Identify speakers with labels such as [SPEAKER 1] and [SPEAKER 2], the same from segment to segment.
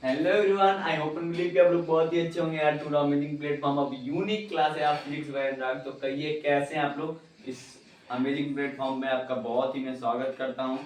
[SPEAKER 1] Hello everyone, I hope and believe कि आप लोग बहुत ही अच्छे होंगे यार। टू अमेजिंग प्लेटफॉर्म अब यूनिक क्लास है, आप फिजिक्स वगैरह। तो कहिए कैसे हैं आप लोग। इस अमेजिंग प्लेटफॉर्म में आपका बहुत ही मैं स्वागत करता हूं।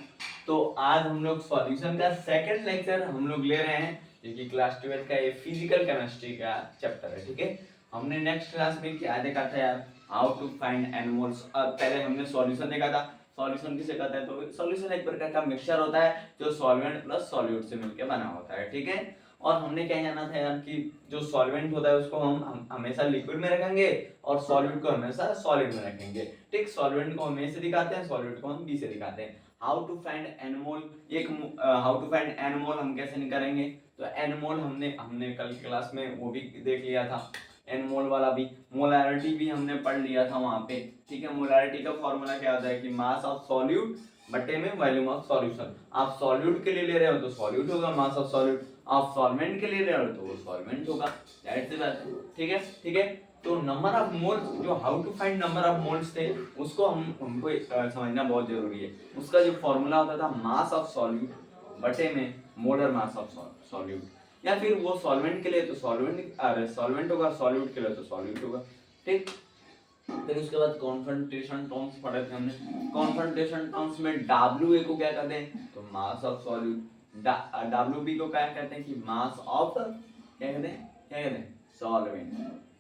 [SPEAKER 1] तो आज हम लोग सॉल्यूशन का सेकंड लेक्चर हम लोग ले रहे हैं, जो कि क्लास 12 का ये फिजिकल केमिस्ट्री का चैप्टर है। ठीक है, हमने नेक्स्ट क्लास में क्या देखा था यार, हाउ टू फाइंड एनिमल्स। पहले हमने सॉल्यूशन देखा था। सॉल्यूशन किसे कहते हैं, तो सॉल्यूशन एक प्रकार का मिक्सचर होता है जो सॉल्वेंट प्लस सॉल्यूट से मिलकर बना होता है। ठीक है, और हमने क्या जाना था यार कि जो सॉल्वेंट होता है उसको हम हमेशा लिक्विड में रखेंगे और सॉल्यूट को हमेशा सॉलिड में रखेंगे। ठीक, सॉल्वेंट को हम ए से दिखाते हैं, सॉल्यूट को हम बी से दिखाते हैं। हाउ टू फाइंड एनमोल, एक हाउ टू फाइंड एनमोल हम कैसे निकालेंगे, तो एनमोल हमने हमने कल क्लास में वो भी देख लिया था। एनमोल वाला भी, मोलैरिटी भी हमने पढ़ लिया था वहां पे। ठीक है, मोलैरिटी का फॉर्मूला क्या होता है कि मास ऑफ सॉल्यूट बटे में वॉल्यूम ऑफ सॉल्यूशन। आप सॉल्यूट के लिए ले रहे हो तो सॉल्यूट होगा मास ऑफ सॉल्यूट, आप सॉल्वेंट के लिए ले रहे हो तो वो सॉल्वेंट होगा। दैट्स द बात। ठीक है, ठीक है। तो नंबर ऑफ मोल्स, जो how to find number of moles थे, उसको हमको समझना बहुत जरूरी है। उसका जो फॉर्मूला होता था मास ऑफ सॉल्यूट बटे में मोलर मास ऑफ सॉल्यूट, या फिर वो सॉल्वेंट के लिए तो सॉल्वेंट होगा, सॉल्यूट के लिए तो सॉल्यूट होगा। ठीक, फिर उसके बाद कॉन्सेंट्रेशन टर्म्स पढ़े थे हमने। कॉन्सेंट्रेशन टर्म्स में डब्ल्यू को क्या कहते हैं, तो mass of solute. W B को क्या कहते हैं कि मास ऑफ, क्या कहते हैं, क्या कहते हैं, सॉल्वेंट।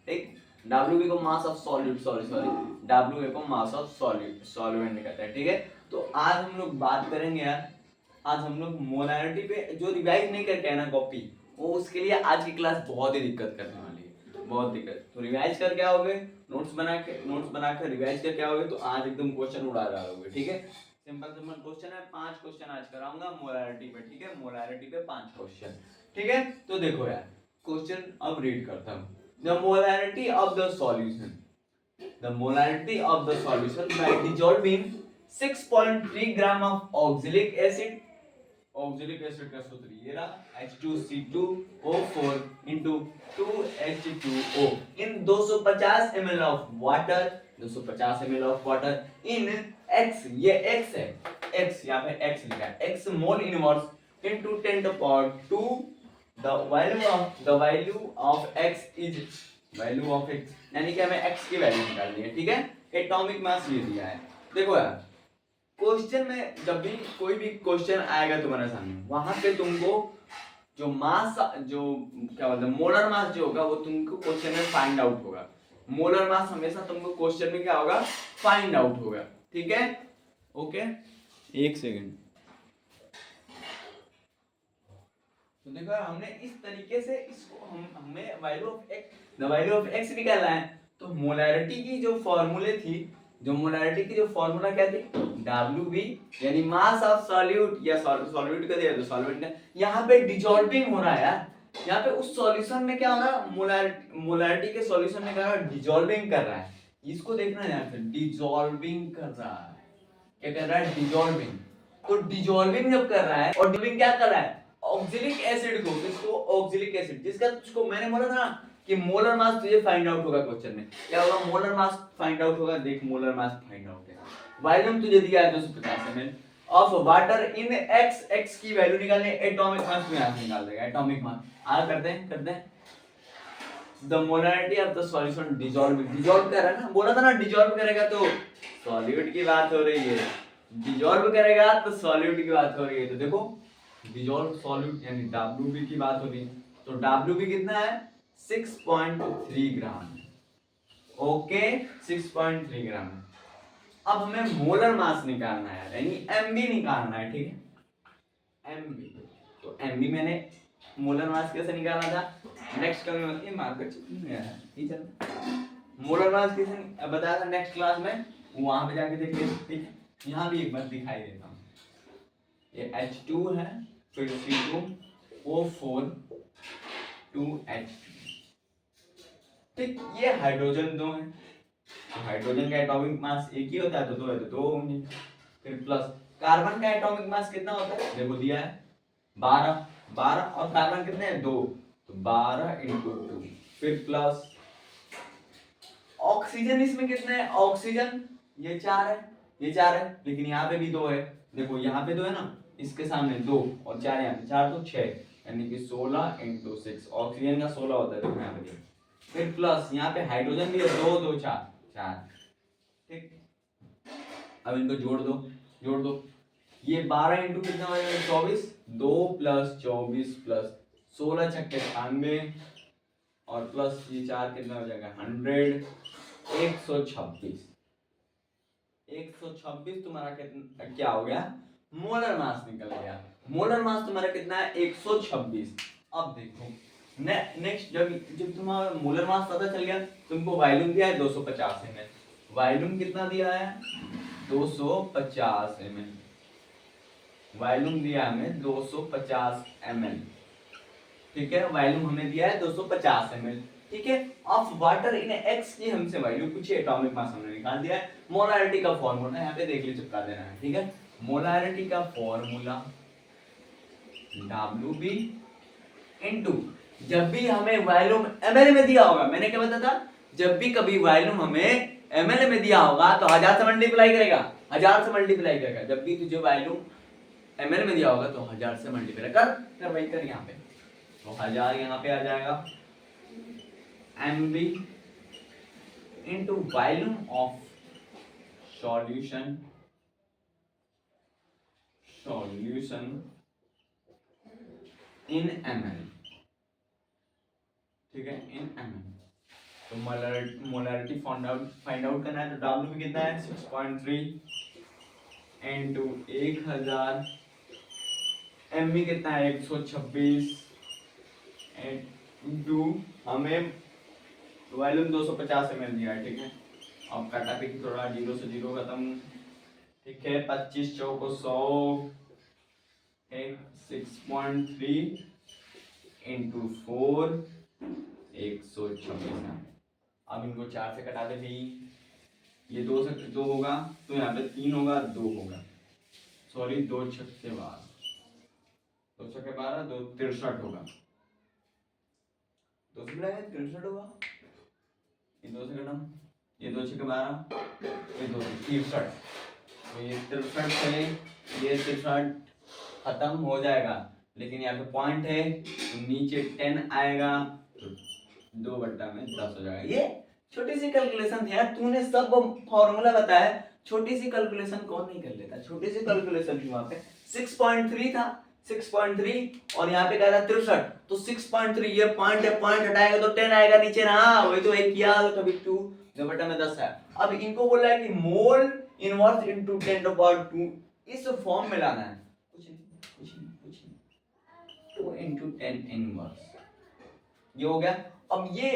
[SPEAKER 1] ठीक, डब्ल्यू बी को मास of solute, sorry sorry, W A को मास ऑफ सॉल्यूट सॉल्वेंट कहते हैं। ठीक है, तो आज हम लोग बात करेंगे यार, आज हम लोग मोलैरिटी पे, जो रिवाइज नहीं करके है ना कॉपी, वो उसके लिए आज की क्लास बहुत ही दिक्कत करने वाली है, बहुत दिक्कत। तो रिवाइज करके आओगे, नोट्स बना के रिवाइज करके आओगे तो आज एकदम क्वेश्चन उड़ा जाओगे। ठीक है, सिंपल सिंपल क्वेश्चन है, 5 क्वेश्चन आज कराऊंगा मोलैरिटी पे। ठीक है, मोलैरिटी पे 5 क्वेश्चन। ठीक है, तो देखो यार, क्वेश्चन अब रीड करता हूँ। The molarity of the solution, the molarity of the solution by dissolving 6.3 gram of oxalic acid। Oxalic acid का सूत्र ये रहा, H2C2O4 into 2H2O in 250 ml of water, 250 ml of water in X, ये X है, X यहाँ पे X लिखा है, X mole inverse into 10 to power 2। the value of X is value of X, यानी कि हमें X की वैल्यू निकालनी है। ठीक है, एटॉमिक मास ये दिया है। देखो यार, क्वेश्चन में जब भी कोई भी क्वेश्चन आएगा तुम्हारे सामने, वहां पे तुमको जो मास, जो क्या बोलते हैं, मोलर मास जो होगा वो तुमको क्वेश्चन में फाइंड आउट होगा। मोलर मास हमेशा तुमको क्वेश्चन में क्या होगा, फाइंड आउट होगा। ठीक है, ओके, एक सेकंड। तो देखो हमने इस तरीके से इसको हमें value of x, the value of x निकालना है। तो मोलैरिटी की जो फॉर्मूले थी, जो मोलैरिटी की जो फॉर्मूला क्या थी, डब्ल्यू बी, यानी मास ऑफ सॉल्यूट, या सॉल्यूट का दिया तो सॉल्वेंट का। यहाँ पे डिसॉल्विंग हो रहा है यार, यहाँ पे उस सॉल्यूशन में क्या हो रहा है, मोलैरिटी के सॉल्यूशन में क्या हो रहा है, डिसॉल्विंग कर रहा है। इसको देखना है यहाँ पे, डिसॉल्विंग कर रहा है, क्या कर रहा है, डिसॉल्विंग। तो डिसॉल्विंग जब कर रहा है, और डिसॉल्विंग क्या कर रहा है, ऑक्जेलिक एसिड को, किसको, ऑक्जेलिक एसिड, जिसका तुझको मैंने बोला था ना कि मोलर मास तुझे फाइंड आउट होगा। क्वेश्चन में क्या होगा, मोलर मास फाइंड आउट होगा। देख, मोलर मास फाइंड आउट है, वॉल्यूम तुझे दिया है 250 ml of water in x, x की वैल्यू निकालनी है, एटॉमिक मास में यहां से निकाल देगा, एटॉमिक मास। आ करते हैं the molarity of the solution dissolve कर रहा है ना, बोला था ना डिसॉल्व करेगा तो सॉल्यूट की बात हो रही है, डिसॉल्व करेगा तो सॉल्यूट की बात हो रही है। तो देखो, डिसॉल्व सॉल्यूट यानी डब्ल्यूबी की बात हो रही है, तो डब्ल्यूबी कितना है, 6.3 ग्राम। ओके, 6.3 ग्राम। अब हमें मोलर मास निकालना है, यानी एमबी निकालना है। ठीक है, एमबी। तो एमबी मैंने मोलर मास कैसे निकाला था, नेक्स्ट कभी मत, ये मार्कर ये चल, मोलर मास कैसे बताया था नेक्स्ट क्लास में, वहां पे जाके देख लेते। ठीक है, यहाँ भी एक बार दिखाई देता हूँ। ये H2 है, फिर C2O4 2H2। ठीक, ये हाइड्रोजन 2 है, तो हाइड्रोजन का एटॉमिक मास एक ही होता है, तो 2 है तो 2 होंगे। फिर प्लस कार्बन का एटॉमिक मास कितना होता है, देखो दिया है 12, 12, और कार्बन कितने हैं, 2, तो 12 इंटू 2। फिर प्लस ऑक्सीजन, इसमें कितने हैं, ऑक्सीजन ये 4 है, ये 4 है, लेकिन यहाँ पे भी 2 है। देखो यहाँ पे 2 है ना, इसके सामने 2 और 4 यहाँ पे 4, तो 6, यानी कि 16 इंटू 6, ऑक्सीजन का 16 होता है, देखो यहाँ पे। फिर प्लस यहाँ पे हाइड्रोजन भी है, 2 2 4 4, ठीक। अब इनको जोड़ दो। ये 12 इंटू कितना हो जाएगा 24, 2 प्लस 24 प्लस 16 छक्के 98 और प्लस ये 4 कितना हो जाएगा 100, 126। 126 तुम्हारा कितना क्या हो गया, मोलर मास निकल गया। मोलर मास तुम्हारा कितना है 126। अब देखो नेक्स्ट, जब तुम्हारा मोलर मास पता चल गया, तुमको वॉल्यूम दिया है 250 ml। वॉल्यूम कितना दिया है 250 ml। वॉल्यूम दिया हमें 250 ml, ठीक है। वॉल्यूम हमें दिया है 250 ml, ठीक है। ऑफ वाटर इन x की हमसे वैल्यू पूछी, एटॉमिक मास हमने निकाल दिया है। मोलारिटी का फार्मूला यहाँ पे देख लीजिए, चिपका देना है, ठीक है। मोलारिटी का फार्मूला WB इनटू, जब भी हमें वॉल्यूम ml में दिया होगा, मैंने क्या बताया था, जब भी कभी वॉल्यूम हमें ml में दिया होगा तो 1000 से मल्टीप्लाई करेगा, 1000 से मल्टीप्लाई करेगा। जब भी तुझे वॉल्यूम ml में दिया होगा तो 1000 से मल्टीप्लाई कर वही कर यहाँ पे, तो 1000 यहाँ पे आ जाएगा MB into volume of solution in ml, ठीक है, in ml। तो मोलरिटी फाइंड आउट करना है, तो W कितना है 6.3 into 1000, MB कितना है 126 into हमें वॉल्यूम 250 ml दिया है, ठीक है। अब काटा पे थोड़ा 0 से 0 खत्म, ठीक है। 25 चौको 100, 6.3 इंटू 4, 126। अब इनको 4 से कटा दे भी, ये 2 से 2 होगा तो यहाँ पे 3 होगा, 2 होगा, सॉरी 2 छक्के 12, 2 छक्के 12, 2 63 होगा, 2 से मिलाएंगे 63 होगा। ये 2 से कटम, ये 2 छक्के 12, ये 2 63, तो ये 63 से ये 63 खत्म हो जाएगा। लेकिन यहाँ पे पॉइंट है तो नीचे 10 आएगा, तो 2/10 हो जाएगा। ये छोटी सी कैलकुलेशन है यार, तूने सब फॉर्मूला बताया, छोटी सी कैलकुलेशन कौन नहीं कर लेता। छोटी सी कैलकुलेशन थी वहां पे 6.3 था, 6.3 और यहाँ पे क्या था 63, तो 6.3 ये पॉइंट है, पॉइंट हटाएगा तो 10 आएगा नीचे ना, वही तो एक किया तो कभी 2 में 10 है। अब इनको बोला है कि मोल इनवर्स इनटू 10⁻², इस फॉर्म में लाना है, कुछ नहीं 2 इंटू 10 इनवर्स, ये हो गया। अब ये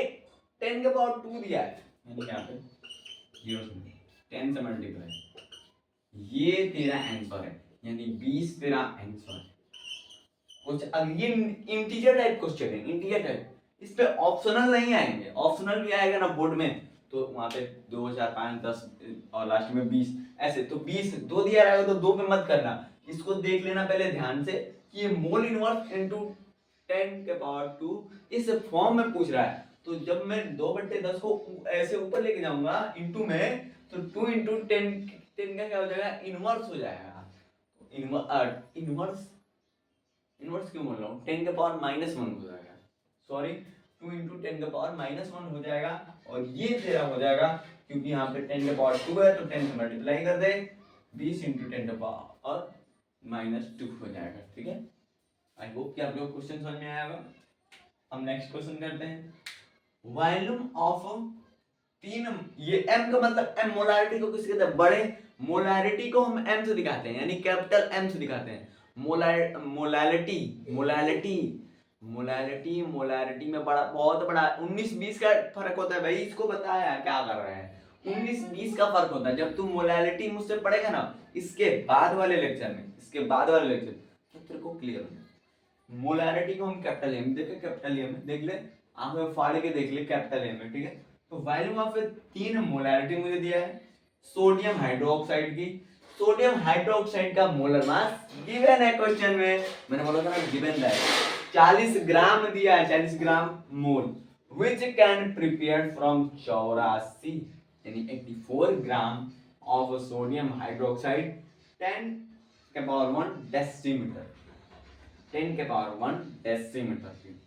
[SPEAKER 1] 10⁻² दिया है, यानी यहाँ पे 10 से मल्टीप्लाई, ये तेरा आंसर है, यानी 20 तेरा आंसर। कुछ अब ये इंटीजर टाइप क्वेश्चन है, इंटीजर टाइप, इस पे ऑप्शनल नहीं आएंगे, ऑप्शनल भी आएगा ना बोर्ड में तो वहां पे 2 4 5 10 और लास्ट में 20 ऐसे, तो 20 2 दिया रहेगा तो 2 पे मत करना, इसको देख लेना पहले ध्यान से कि ये मोल इनवर्स इनटू 10⁻² इस फॉर्म में पूछ रहा है। तो जब मैं 2/10 को ऐसे ऊपर लेके जाऊंगा इनटू में, तो 2 इंटू 10 का क्या हो जाएगा, इनवर्स हो जाएगा। इनवर्स क्यों बोल रहा हूँ, 10⁻−1 हो जाएगा, सॉरी 2 इंटू 10⁻−1 हो जाएगा। और ये तेरा हो जाएगा क्योंकि यहाँ पे 10⁻² है तो 10 से मल्टीप्लाई कर दे, 20 इंटू 10⁻² हो जाएगा, ठीक है। आई होप कि आप लोग क्वेश्चन समझ में आया होगा। हम नेक्स्ट क्वेश्चन करते हैं। वॉल्यूम ऑफ 3, ये m का मतलब m मोलारिटी को किससे कहते हैं, बड़े मोलारिटी को हम m से दिखाते हैं, यानी कैपिटल M से दिखाते हैं। मोलारिटी में बड़ा, बहुत बड़ा 19-20 का फर्क होता है भाई, इसको बताया क्या कर रहे हैं, 19-20 का फर्क होता है। जब तू मोलारिटी मुझसे पढ़ेगा ना इसके बाद वाले लेक्चर में, तो तेरे को क्लियर हो जाएगा। मोलारिटी को हम कैपिटल एम देखे, कैपिटल एम देख ले, आंखों में फाड़ के देख ले कैपिटल एम में, ठीक है। तो वॉल्यूम ऑफ 3 मोलारिटी मुझे दिया है सोडियम हाइड्रोक्साइड की। सोडियम हाइड्रोक्साइड का मोलर मास गिवन है क्वेश्चन में, मैंने बोला था ना गिवन है, 40 ग्राम दिया है, 40 ग्राम मोल, which can prepared from 84 यानी 84 ग्राम of sodium hydroxide 10⁻1 डेसीमीटर, 10 के पावर 1 डेसीमीटर क्यूब।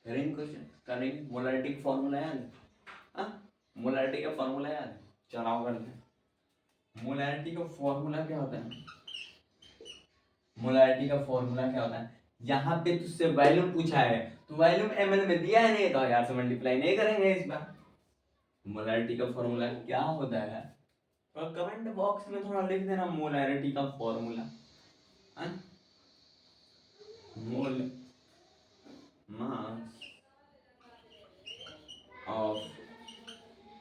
[SPEAKER 1] करेंगे क्वेश्चन, करेंगे। मोलैरिटी का फॉर्मूला याद है? मोलैरिटी का फॉर्मूला याद है? चलाओ करते हैं। मोलैरिटी का फॉर्मूला क्या होता है? मोलैरिटी का फॉर्मूला क्या होता है? यहाँ पे तुझसे वॉल्यूम पूछा है तो वॉल्यूम ml में दिया है, नहीं तो 1000 से मल्टीप्लाई नहीं करेंगे इस बार। मोलैरिटी का फॉर्मूला क्या होता है और कमेंट बॉक्स में थोड़ा लिख देना मोलैरिटी का फॉर्मूला। मोल मास ऑफ,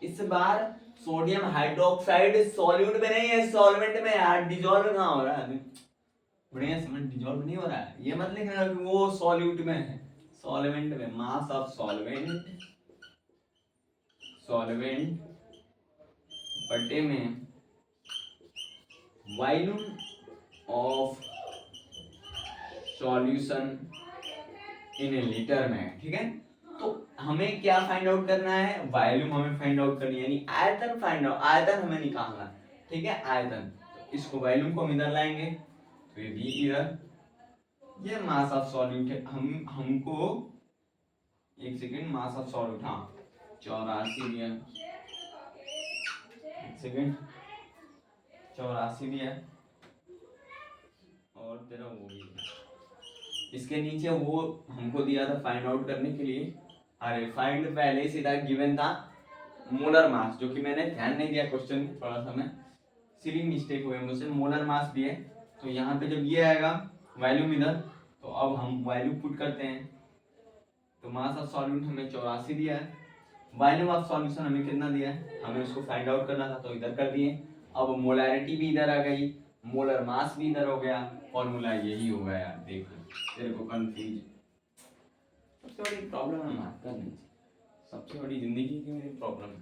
[SPEAKER 1] इस बार सोडियम हाइड्रोक्साइड सॉल्यूट में नहीं है, सॉल्वेंट में यार। डिजॉल्व कहाँ हो रहा है? बढ़िया समझ, डिजॉल्व नहीं हो रहा है। ये मत लिखना कि वो सॉल्यूट में है, सॉल्वेंट में। मास ऑफ सॉल्वेंट, सॉल्वेंट बटे में volume of solution in litre में। ठीक है, तो हमें क्या फाइंड आउट करना है? वॉल्यूम हमें फाइंड आउट करनी है, यानी आयतन फाइंड आउट, आयतन हमें निकालना है। ठीक है, आयतन। तो इसको वॉल्यूम को हम इधर लाएंगे, तो ये भी इधर। ये मास ऑफ सॉल्यूट है। हमको एक सेकेंड, मास ऑफ सॉल्यूट, हाँ 84 दिया, एक सेकेंड 84 दिया, और तेरा वो भी इसके नीचे वो हमको दिया था फाइंड आउट करने के लिए। अरे फाइंड पहले से था, गिवन था मोलर मास, जो कि मैंने ध्यान नहीं दिया क्वेश्चन में, थोड़ा सा मैं सिली मिस्टेक हुई मुझसे। मोलर मास भी है, तो यहाँ पे जब ये आएगा वॉल्यूम इधर, तो अब हम वैल्यू पुट करते हैं। तो मास ऑफ सॉल्यूट हमें 84 दिया है, वॉल्यूम ऑफ सॉल्यूशन हमें कितना दिया है, हमें उसको फाइंड आउट करना था, तो इधर कर दिए। अब मोलैरिटी भी इधर आ गई, मोलर मास भी इधर हो गया, फॉर्मूला यही हो गया यार। देखो तेरे को कंफ्यूज, सबसे बड़ी प्रॉब्लम है मार्क करने से, सबसे बड़ी जिंदगी की मेरी प्रॉब्लम है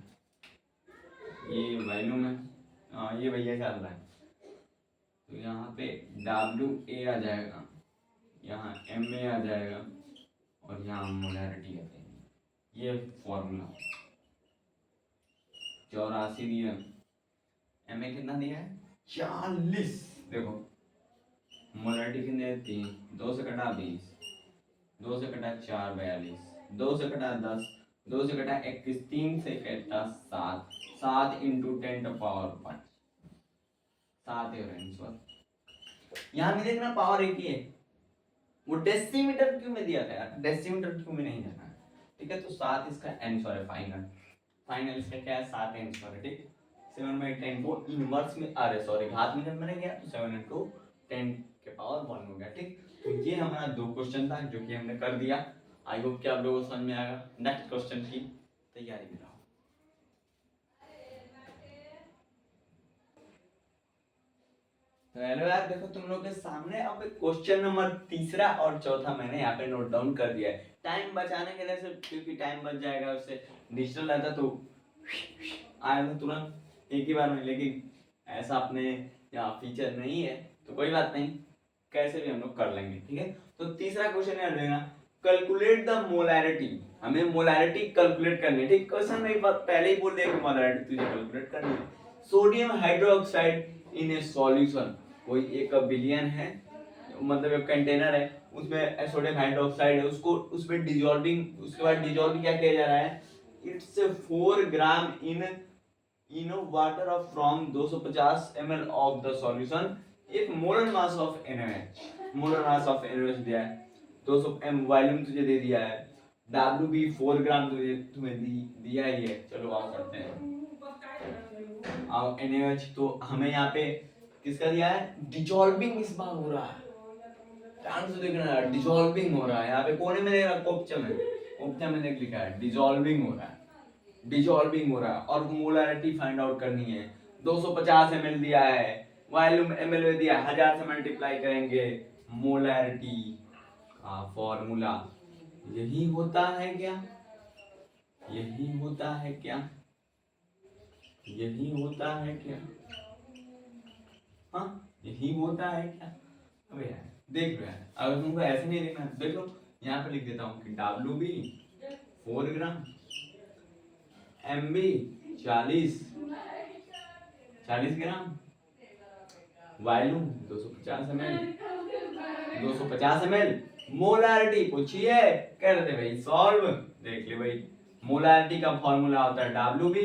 [SPEAKER 1] ये वॉल्यूम है। हाँ ये भैया चल रहा है, तो यहाँ पे WA आ जाएगा, यहाँ MA आ जाएगा, और यहाँ मोलैरिटी आ जाएगी। ये फॉर्मूला 84 दिया, MA कितना दिया है 40। देखो मोलैरिटी कितने 3, 2 से कटा 20, 2 से कटा 4 42, 2 से कटा 10, 2 से कटा 21, 3 से कटा 7, 7 इंटू 10 टू पावर 5, 7 है आंसर। यहाँ में देखना पावर एक ही है, वो डेसीमीटर क्यों में दिया था यार, डेसीमीटर क्यों में नहीं जाना है। ठीक है, तो 7 इसका आंसर है फाइनल। फाइनल इसका क्या है 7 आंसर है। ठीक, 7 बाई 10 को इनवर्स में, अरे सॉरी घात में जब मैंने गया तो 7 इंटू 10 के पावर 1 हो गया। ठीक, तो ये हमारा 2 क्वेश्चन था जो कि हमने कर दिया। आई होप कि आप लोगों को समझ में आएगा। नेक्स्ट क्वेश्चन की तैयारी में रहो। तो हेलो यार, देखो तुम लोग के सामने अब क्वेश्चन नंबर तीसरा और चौथा मैंने यहाँ पे नोट डाउन कर दिया है। टाइम बचाने के लिए से, क्योंकि टाइम बच जाएगा, उससे डिजिटल रहता तो आया था तुरंत एक ही बार में, लेकिन ऐसा अपने यहाँ फीचर नहीं है, तो कोई बात नहीं, कैसे भी हम लोग कर लेंगे। ठीक है, तो तीसरा क्वेश्चन याद रखना, कैलकुलेट द मोलैरिटी। हमें मोलैरिटी कैलकुलेट करनी है। ठीक, क्वेश्चन में एक बात पहले ही बोल दिया कि मोलैरिटी तुझे कैलकुलेट करनी है। सोडियम हाइड्रोक्साइड इन ए सॉल्यूशन, कोई एक बिलियन है, मतलब एक कंटेनर है, उसमें सोडियम हाइड्रोक्साइड है, उसको उसमें डिजॉल्विंग, उसके बाद डिजॉल्व क्या किया जा रहा है, it's 4 gram in water of from 250 ml of the solution. एक molar mass of NaOH, molar mass of NaOH दिया है, 200 m वॉल्यूम तुझे दे दिया है, WB 4 ग्राम तुझे तुम्हें दिया ही है। चलो आओ करते हैं। अब NaOH तो हमें यहाँ पे किसका दिया है, डिजॉल्विंग इस बार हो रहा है, ध्यान से देखना है, डिजॉल्विंग हो रहा है। यहाँ पे कोने में देखना, कोप्चा में देख लिखा है डिजॉल्विंग हो रहा है, डिजॉल्विंग हो रहा है, और मोलैरिटी फाइंड आउट करनी है। 250 ml दिया है, वॉल्यूम ml में दिया है, 1000 से मल्टीप्लाई करेंगे। मोलैरिटी का फॉर्मूला यही होता है क्या, यही होता है क्या, यही होता है क्या, हाँ यही होता है क्या। अबे यार देख लो यार, अगर तुमको ऐसे नहीं देखना है देख लो, यहाँ पे लिख देता हूँ कि WB 4 ग्राम, MB 40 ग्राम, वॉल्यूम 250 ml, 250 ml। मोलारिटी पूछिए, कह रहे थे भाई सॉल्व। देख ले भाई, मोलारिटी का फॉर्मूला होता है WB,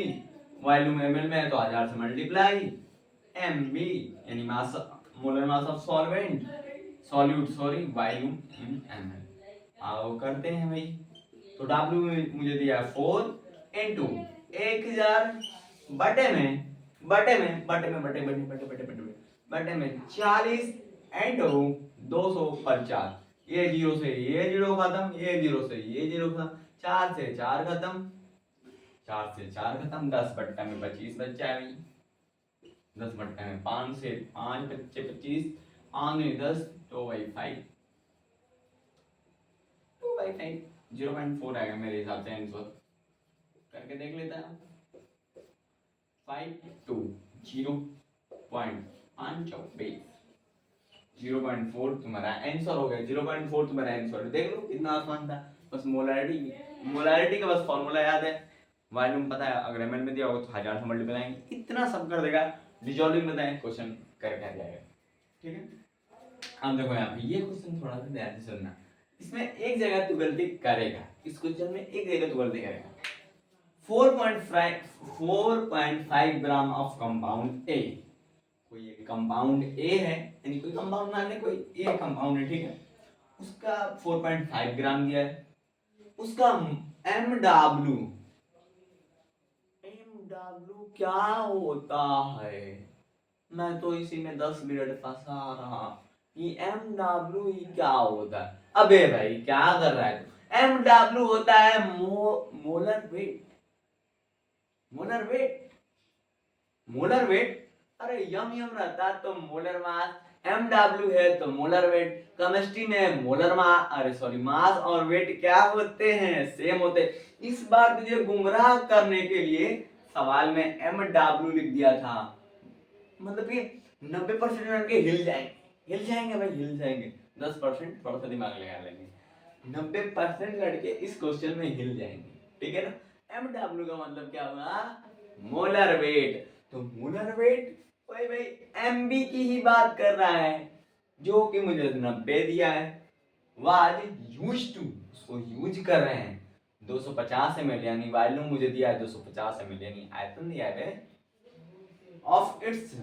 [SPEAKER 1] वॉल्यूम ml में है तो 1000 से मल्टीप्लाई MB यानी mass, molar mass of solvent, solute sorry, volume in ml। आओ करते हैं भाई। तो W मुझे दिया 4 इंटू 1000 बटे में 40 इंटू 250। ये जीरो से ये जीरो खत्म, ये जीरो से ये जीरो खत्म, 4 से 4 खत्म, 4 से 4 खत्म, 10 बट्टा में 25 बच्चा है भाई, 10 बट्टा में 5 से 5 बच्चे 25, 5 में 10 तो भाई 5, 2/5 0.4 आएगा मेरे हिसाब से आंसर। करके देख लेता है। 5 2 0.5 0.4 तुम्हारा आंसर हो गया। 0.4 तुम्हारा आंसर। देख लो कितना आसान था। बस मोलारिटी का बस फॉर्मूला याद है, वॉल्यूम पता है, अगर एमएल में दिया हो तो 1000 से मल्टीप्लाई करेंगे, इतना सब कर देगा। डिजॉल्विंग बताएं, क्वेश्चन करके आ जाएगा। ठीक है, अब देखो यहाँ पे ये क्वेश्चन थोड़ा सा ध्यान से सुनना। इसमें एक जगह तू गलती करेगा, इस क्वेश्चन में एक जगह तू गलती करेगा। 4.5 ग्राम ऑफ कंपाउंड ए, कोई एक कंपाउंड ए है, यानी कोई कंपाउंड मान ले, कोई ए कंपाउंड है, ठीक है, उसका 4.5 ग्राम दिया है, उसका MW क्या होता है? मैं तो इसी में 10 मिनट फंसा रहा, ये MW क्या होता है? अबे भाई क्या कर रहा है तू? MW होता है मोलर वेट। मोलर वेट, अरे यम रहता तो मोलर मास, MW है तो मोलर वेट। केमिस्ट्री में मोलर मास, अरे सॉरी, मास और वेट क्या होते हैं? सेम होते हैं। इस बार तुझे गुमराह करने के लिए सवाल में MW लिख दिया था, मतलब कि 90% लड़के हिल जाएंगे भाई, हिल जाएंगे। 10% थोड़ा सा दिमाग लगा लेंगे, 90% लड़के इस क्वेश्चन में हिल जाएंगे। ठीक है ना? MW का मतलब क्या हुआ? Molar weight. तो मोलर वेट कोई भाई MB की ही बात कर रहा है, जो कि मुझे 90 दिया है, वाज यूज्ड टू, उसको यूज कर रहे हैं। 250 ml यानी वॉल्यूम मुझे दिया है 250 ml, यानी आयतन दिया है ऑफ इट्स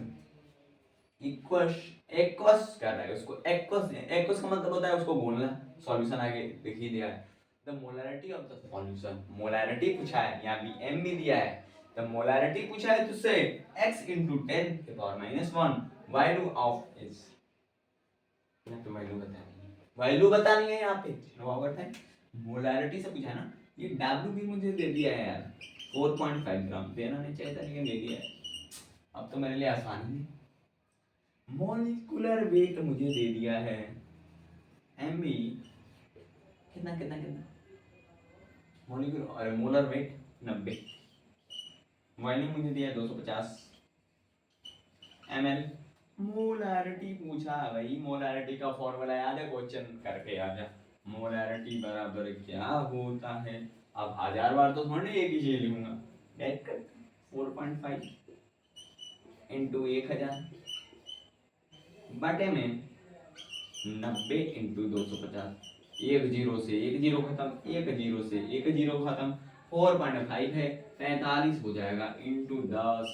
[SPEAKER 1] एक्वस कर रहा है उसको। एक्वस का मतलब होता है उसको बोलना। सॉल्यूशन आगे लिख ही दिया है। The molarity of the solution, molarity पूछा है, यहाँ भी M भी दिया है। द मोलैरिटी पूछा है तुझसे x into 10 के पावर -1 वैल्यू ऑफ इस, यहाँ पे वैल्यू बतानी है यहाँ पे, मोलैरिटी से पूछा है ना। ये W भी मुझे दे दिया है यार, 4.5 ग्राम, देना नहीं चाहिए था लेकिन दे दिया है। अब तो मेरे लिए आसान है। मॉलिक्यूलर वेट मुझे दे दिया है MB, कितना मॉलिक्यूलर, और मोलर वेट 90, वॉल्यूम मुझे दिया 250 ml। मोलैरिटी पूछा है भाई, मोलैरिटी का फॉर्मूला याद है? क्वेश्चन करके आ जा। मोलैरिटी बराबर क्या होता है? अब 1000 बार तो थोड़ी एक ही चीज लिखूंगा, 4.5 इंटू 1000 बटे में 90 इंटू 250, एक जीरो से एक जीरो खत्म, एक जीरो से एक जीरो खत्म, 4.5 है, 45 हो जाएगा इंटू 10,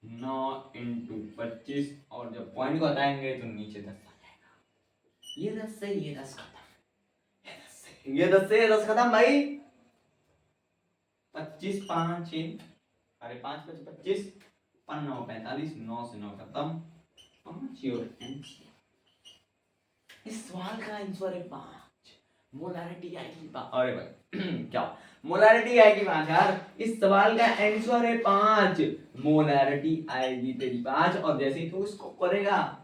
[SPEAKER 1] 9 इंटू 25, और जब पॉइंट को हटाएंगे तो नीचे 10 आ जाएगा। ये 10 से ये 10 खत्म, ये 10 से ये 10 खत्म भाई। 25 5 अरे 5 5 25, 5 9 45, 9 से 9 खत्म, 5 योर आंसर। इस सवाल का आंसर है 5। मोलैरिटी आएगी 5। अरे भाई क्या मोलैरिटी आएगी 5 यार? इस सवाल का आंसर है 5, मोलैरिटी आएगी तेरी 5। और जैसे ही तू इसको करेगा,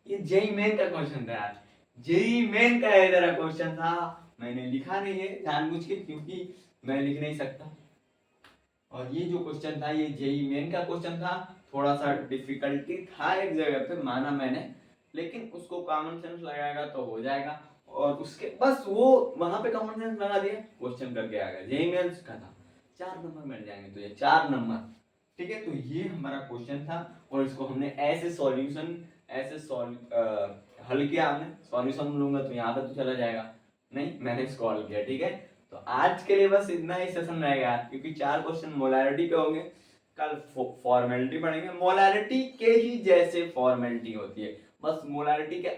[SPEAKER 1] ये जेई मेन का क्वेश्चन था यार, जेई मेन का है तेरा क्वेश्चन था। मैंने लिखा नहीं है जानबूझ के, क्योंकि मैं लिख नहीं सकता। और ये जो क्वेश्चन था ये जेई मेन का क्वेश्चन था, थोड़ा सा डिफिकल्टी था एक जगह पे, माना मैंने, लेकिन उसको कॉमन सेंस लगाएगा तो हो जाएगा। और उसके बस वो वहां पे कॉमन सेंस लगा दिया, क्वेश्चन करके आ गया। जेई मेंस का था, 4 नंबर मिल जाएंगे तुझे, 4 नंबर। ठीक है, तो ये हमारा क्वेश्चन था, और इसको हमने ऐसे सॉल्यूशन हल किया हमने, सॉल्यूशन लूंगा तो यहाँ पे तो चला जाएगा, नहीं मैंने इसको हल किया। ठीक है, तो आज के लिए बस इतना ही सेशन रहेगा, क्योंकि 4 क्वेश्चन मोलैरिटी पे होंगे, कल फॉर्मेलिटी पढ़ेंगे। मोलैरिटी के ही जैसे फॉर्मेलिटी होती है, बस मोलैरिटी क्या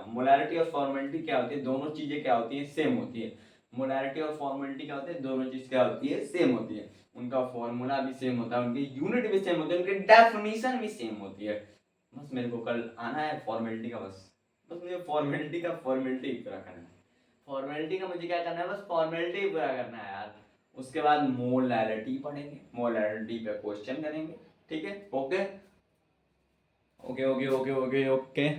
[SPEAKER 1] मोलैरिटी और फॉर्मेलिटी क्या होती है, दोनों चीजें क्या होती है, सेम होती है। मोलैरिटी और फॉर्मेलिटी क्या होती है, दोनों चीज क्या होती है, सेम होती है। उनका फॉर्मूला भी सेम होता है, उनकी यूनिट भी सेम होती है, उनकी डेफिनेशन भी सेम होती है। बस मेरे को कल आना है फॉर्मेलिटी का, बस मुझे फॉर्मेलिटी का फॉर्मेलिटी पूरा करना है। फॉर्मेलिटी का मुझे क्या करना है, बस फॉर्मेलिटी पूरा करना है यार। उसके बाद मोलैरिटी पढ़ेंगे, मोलैरिटी पे क्वेश्चन करेंगे। ठीक है, okay okay okay okay okay okay.